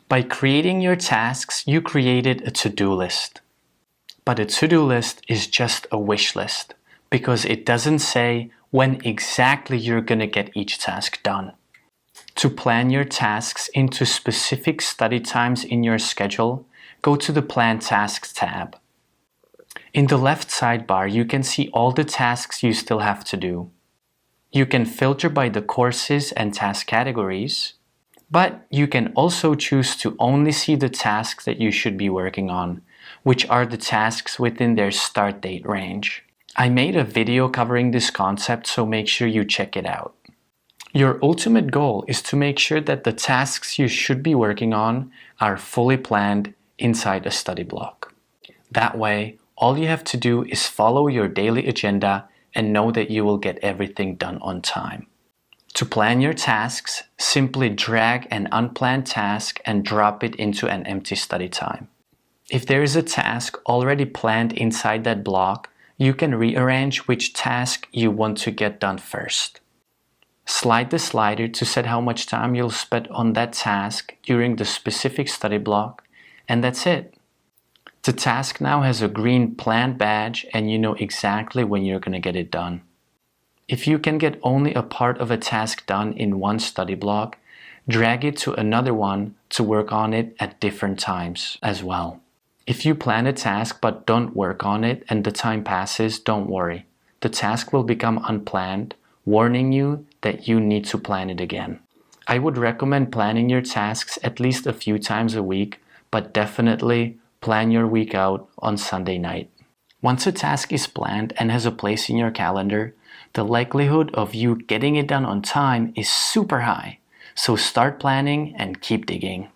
By creating your tasks, you created a to-do list. But a to-do list is just a wish list because it doesn't say when exactly you're going to get each task done. To plan your tasks into specific study times in your schedule, go to the Plan Tasks tab. In the left sidebar, you can see all the tasks you still have to do. You can filter by the courses and task categories, but you can also choose to only see the tasks that you should be working on, which are the tasks within their start date range. I made a video covering this concept, so make sure you check it out. Your ultimate goal is to make sure that the tasks you should be working on are fully planned inside a study block. That way, all you have to do is follow your daily agenda and know that you will get everything done on time. To plan your tasks, simply drag an unplanned task and drop it into an empty study time. If there is a task already planned inside that block, you can rearrange which task you want to get done first. Slide the slider to set how much time you'll spend on that task during the specific study block, and that's it. The task now has a green planned badge and you know exactly when you're going to get it done. If you can get only a part of a task done in one study block, drag it to another one to work on it at different times as well. If you plan a task but don't work on it and the time passes, don't worry. The task will become unplanned, warning you that you need to plan it again. I would recommend planning your tasks at least a few times a week, but definitely plan your week out on Sunday night. Once a task is planned and has a place in your calendar, the likelihood of you getting it done on time is super high. So start planning and keep digging.